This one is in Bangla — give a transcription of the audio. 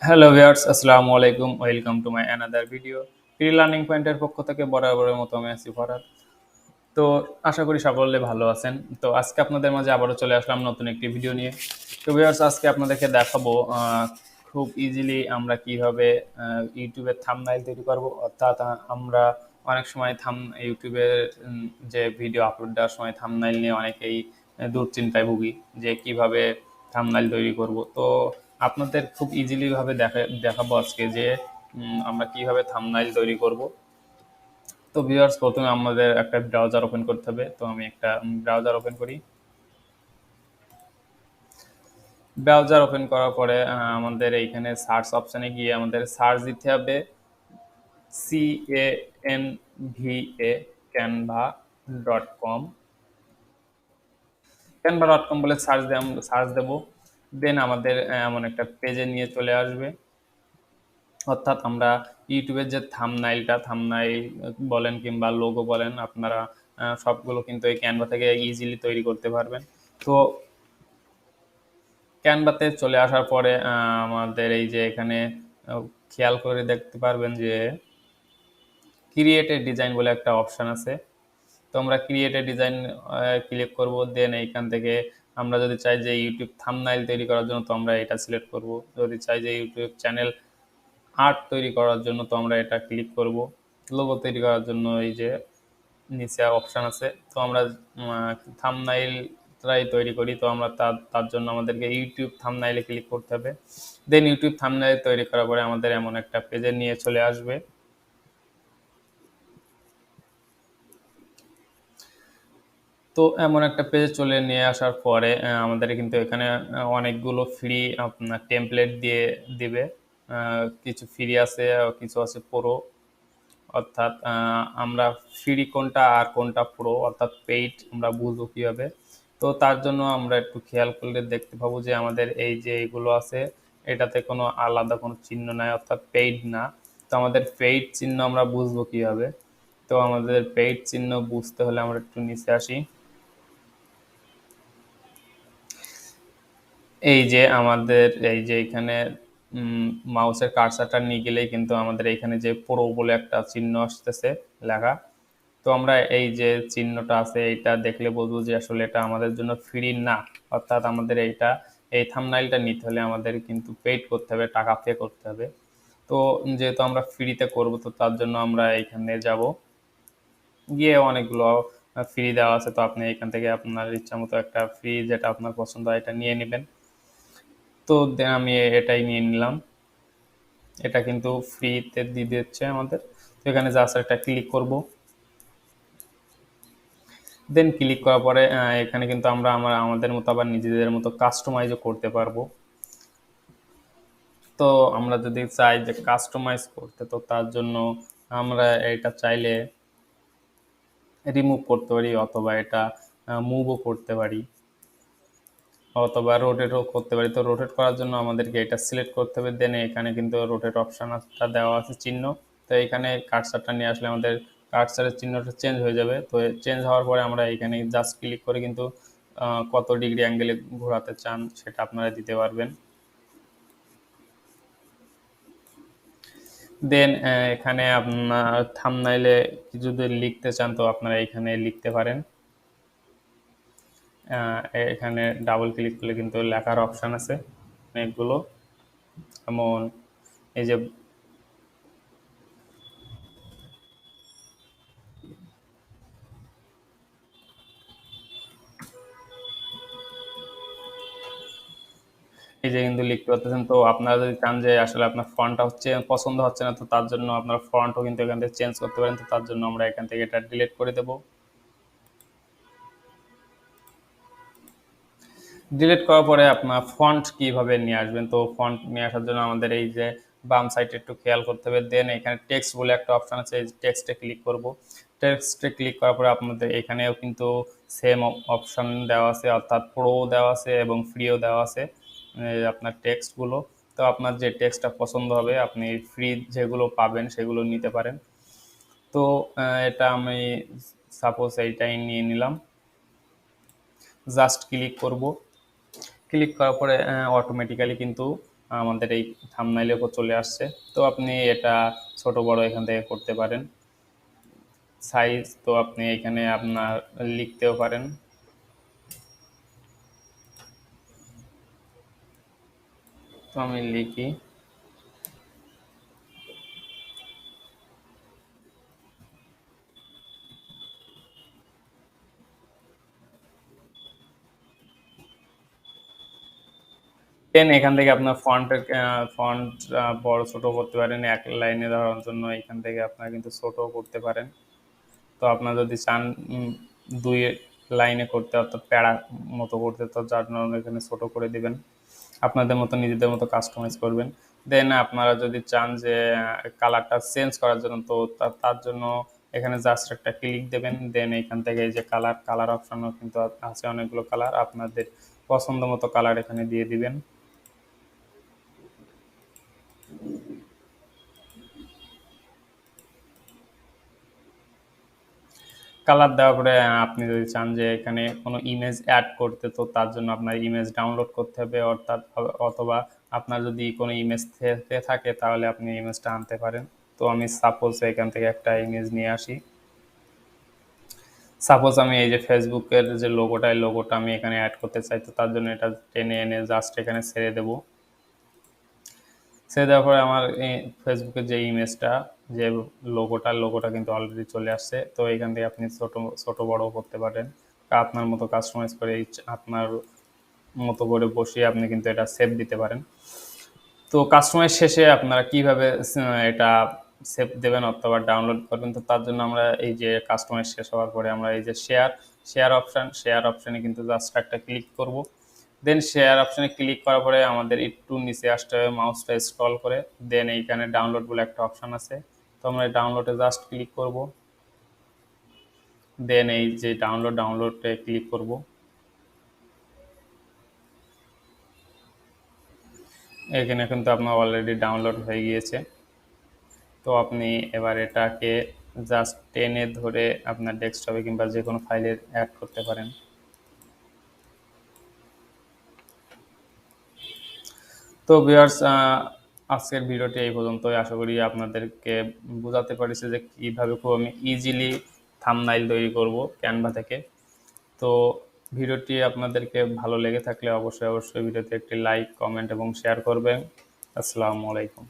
হ্যালো ভিউয়ার্স, আসসালামু আলাইকুম। Welcome to my another video. Free learning পয়েন্টের পক্ষ থেকে বরাবরের মতো আমি আছি ফরহাদ। তো আশা করি সকলে ভালো আছেন। তো আজকে আপনাদের মাঝে আবারও চলে আসলাম নতুন একটি ভিডিও নিয়ে। তো ভিউয়ার্স, আজকে আপনাদেরকে দেখাবো খুব ইজিলি আমরা কিভাবে ইউটিউবের থাম্বনেইল তৈরি করব। অর্থাৎ আমরা অনেক সময় ইউটিউবের যে ভিডিও আপলোড দেওয়ার সময় থাম্বনেইল নিয়ে অনেকেই দুশ্চিন্তায় ভুগি যে কিভাবে থাম্বনেইল তৈরি করব। তো আপনাদের খুব ইজিলি ভাবে দেখাবো আজকে যে আমরা কিভাবে থাম্বনেইল তৈরি করব। তো ভিউয়ার্স, প্রথমে আমাদের একটা ব্রাউজার ওপেন করতে হবে। তো আমি একটা ব্রাউজার ওপেন করি। ব্রাউজার ওপেন করার পরে আমাদের এইখানে সার্চ অপশানে গিয়ে আমাদের সার্চ দিতে হবে CANVA, canva.com। canva.com বলে সার্চ দেব। দেন আমাদের এমন একটা পেজে নিয়ে চলে আসবে। অর্থাৎ আমরা ইউটিউবের যে থাম্বনেইল বলেন কিংবা লোগো বলেন, আপনারা সবগুলো কিন্তু এই ক্যানভা থেকে ইজিলি তৈরি করতে পারবেন। তো ক্যানভাতে চলে আসার পরে আমাদের এই যে এখানে খেয়াল করে দেখতে পারবেন যে ক্রিয়েট এ ডিজাইন বলে একটা অপশন আছে। তো আমরা ক্রিয়েট এ ডিজাইন ক্লিক করব। দেন এইখান থেকে আমরা যদি চাই যে ইউটিউব থাম্বনেইল তৈরি করার জন্য, তো আমরা এটা সিলেক্ট করব। যদি চাই যে ইউটিউব চ্যানেল আর্ট তৈরি করার জন্য, তো আমরা এটা ক্লিক করব। লোগো তৈরি করার জন্য এই যে নিচে অপশান আছে। তো আমরা থাম্বনেইলটাই তৈরি করি। তো আমরা তার তার জন্য আমাদেরকে ইউটিউব থাম্বনেইলে ক্লিক করতে হবে। দেন ইউটিউব থাম্বনেইল তৈরি করার পরে আমাদের এমন একটা পেজে নিয়ে চলে আসবে। তো এমন একটা পেজে চলে নিয়ে আসার পরে আমাদের কিন্তু এখানে অনেকগুলো ফ্রি আপনার টেমপ্লেট দিয়ে দিবে। কিছু ফ্রি আছে, কিছু আছে প্রো। অর্থাৎ আমরা ফ্রি কোনটা আর কোনটা প্রো, অর্থাৎ পেইড আমরা বুঝবো কীভাবে। তো তার জন্য আমরা একটু খেয়াল করলে দেখতে পাবো যে আমাদের এই যে এইগুলো আছে, এটাতে কোনো আলাদা কোনো চিহ্ন নাই, অর্থাৎ পেইড না। তো আমাদের পেইড চিহ্ন আমরা বুঝবো কীভাবে। তো আমাদের পেইড চিহ্ন বুঝতে হলে আমরা একটু নিচে আসি। এই যে আমাদের এই যে এখানে মাউসের কার্সারটা নিয়ে গেলেই কিন্তু আমাদের এখানে যে প্রো বলে একটা চিহ্ন আসতেছে লেখা। তো আমরা এই যে চিহ্নটা আছে এইটা দেখলে বলবো যে আসলে এটা আমাদের জন্য ফ্রি না। অর্থাৎ আমাদের এই থাম্বনেইলটা নিতে হলে আমাদের কিন্তু পেইড করতে হবে, টাকা পে করতে হবে। তো যেহেতু আমরা ফ্রিতে করব, তো তার জন্য আমরা এখানে যাব। গিয়ে অনেকগুলো ফ্রি দেওয়া আছে। তো আপনি এখান থেকে আপনার ইচ্ছা মতো একটা ফ্রি যেটা আপনার পছন্দ হয় এটা নিয়ে নেবেন। তো আমি এটাই নিয়ে নিলাম। এটা কিন্তু ফ্রিতে দিয়ে দিচ্ছে আমাদের। তো এখানে জাস্ট একটা ক্লিক করব। দেন ক্লিক করার পরে এখানে কিন্তু আমরা আমাদের মতো আবার নিজেদের মতো কাস্টমাইজও করতে পারবো। তো আমরা যদি চাই যে কাস্টমাইজ করতে, তো তার জন্য আমরা এটা চাইলে রিমুভ করতে পারি, অথবা এটা মুভও করতে পারি, অথবা রোটেটও করতে পারি। তো রোটেট করার জন্য আমাদেরকে এটা সিলেক্ট করতে হবে। দেন এখানে কিন্তু রোটেট অপশানটা দেওয়া আছে চিহ্ন। তো এখানে কার্সারটা নিয়ে আসলে আমাদের কার্সারের চিহ্নটা চেঞ্জ হয়ে যাবে। তো চেঞ্জ হওয়ার পরে আমরা এখানে জাস্ট ক্লিক করে কিন্তু কত ডিগ্রি অ্যাঙ্গেলে ঘোরাতে চান সেটা আপনারা দিতে পারবেন। দেন এখানে আপনার থাম্বনেইলে কিছু যদি লিখতে চান, তো আপনারা এখানে লিখতে পারেন। এখানে ডাবল ক্লিক করলে কিন্তু লেখার অপশান আছে অনেকগুলো। যেমন এই যে কিন্তু লিখতে পারতেছেন। তো আপনারা যদি চান যে আসলে আপনার ফন্টটা পছন্দ হচ্ছে না, তো তার জন্য আপনার ফন্টও কিন্তু এখান থেকে চেঞ্জ করতে পারেন। তো তার জন্য আমরা এখান থেকে এটা ডিলিট করে দেব। ডিলিট করার পরে আপনার ফন্ট কিভাবে নিয়ে আসবেন, তো ফন্ট নিয়ে আসার জন্য আমাদের এই যে বাম সাইডে একটু খেয়াল করতে হবে। দেন এখানে টেক্সট বলে একটা অপশন আছে, এই টেক্সটে ক্লিক করব। টেক্সটে ক্লিক করার পরে আপনাদের এখানেও কিন্তু সেম অপশন দেওয়া আছে, অর্থাৎ প্রো দেওয়া আছে এবং ফ্রিও দেওয়া আছে আপনার টেক্সটগুলো। তো আপনার যে টেক্সটটা পছন্দ হবে আপনি ফ্রি যেগুলো পাবেন সেগুলো নিতে পারেন। তো এটা আমি সাপোজ এইটাই নিয়ে নিলাম। জাস্ট ক্লিক করব। ক্লিক করার পরে অটোমেটিক্যালি কিন্তু আমাদের এই থাম্বনেইলের উপর চলে আসছে। তো আপনি এটা ছোট বড় এখান থেকে করতে পারেন। সাইজ তো আপনি এখানে আপনার লিখতেও পারেন। তো আমি লিখি, দেন এখান থেকে আপনার ফন্টের ফন্ট বড় ছোট করতে পারেন। এক লাইনে দেওয়ার জন্য এখান থেকে আপনারা কিন্তু ছোট করতে পারেন। তো আপনারা যদি চান ২ লাইনে করতে, অর্থাৎ প্যারা মতো করতে, তো যার জন্য এখানে ছোট করে দিবেন। আপনাদের মতো নিজেদের মতো কাস্টমাইজ করবেন। দেন আপনারা যদি চান যে কালারটা চেঞ্জ করার জন্য, তো তার জন্য এখানে জাস্ট একটা ক্লিক দেবেন। দেন এখান থেকে এই যে কালার অপশনও কিন্তু আছে, অনেকগুলো কালার। আপনাদের পছন্দ মতো কালার এখানে দিয়ে দিবেন। কালার দেওয়ার পরে আপনি যদি চান যে এখানে কোনো ইমেজ অ্যাড করতে, তো তার জন্য আপনার ইমেজ ডাউনলোড করতে হবে, অর্থাৎ অথবা আপনার যদি কোনো ইমেজ থেকে থাকে তাহলে আপনি ইমেজটা আনতে পারেন। তো আমি সাপোজ এখান থেকে একটা ইমেজ নিয়ে আসি। সাপোজ আমি এই যে ফেসবুকের যে লোগোটা, এই লোগোটা আমি এখানে অ্যাড করতে চাই, তো তার জন্য এটা টেনে এনে জাস্ট এখানে ছেড়ে দেবো। ছেড়ে দেওয়ার পরে আমার এই ফেসবুকের যে ইমেজটা, যে লোগোটা কিন্তু অলরেডি চলে আসছে। তো এখান থেকে আপনি ছোট ছোট বড় করতে পারেন, আপনার মতো কাস্টমাইজ করে আপনার মতো করে বসিয়ে আপনি কিন্তু এটা সেভ দিতে পারেন। তো কাস্টমাইজ শেষে আপনারা কিভাবে এটা সেভ দেবেন অথবা ডাউনলোড করবেন, তো তার জন্য আমরা এই যে কাস্টমাইজ শেষ হওয়ার পরে আমরা এই যে শেয়ার অপশানে কিন্তু জাস্ট একটা ক্লিক করব। দেন শেয়ার অপশানে ক্লিক করার পরে আমাদের একটু নিচে আসতে হবে, মাউসটা স্ক্রল করে। দেন এইখানে ডাউনলোড বলে একটা অপশান আছে, তো আমরা ডাউনলোডে জাস্ট ক্লিক করব। দেন এই যে ডাউনলোডে ক্লিক করব। এখানে কিন্তু আপনার অলরেডি ডাউনলোড হয়ে গিয়েছে। তো আপনি এবার এটাকে জাস্ট টেনে ধরে আপনার ডেস্কটপে কিংবা যে কোনো ফাইলে অ্যাড করতে পারেন। তো ভিউয়ার্স, আজকের ভিডিওটি এই পর্যন্তই। আশা করি আপনাদেরকে বোঝাতে পেরেছি যে কীভাবে খুব আমি ইজিলি থাম্বনেইল তৈরি করব ক্যানভা থেকে। তো ভিডিওটি আপনাদেরকে ভালো লেগে থাকলে অবশ্যই ভিডিওতে একটি লাইক, কমেন্ট এবং শেয়ার করবেন। আসসালামু আলাইকুম।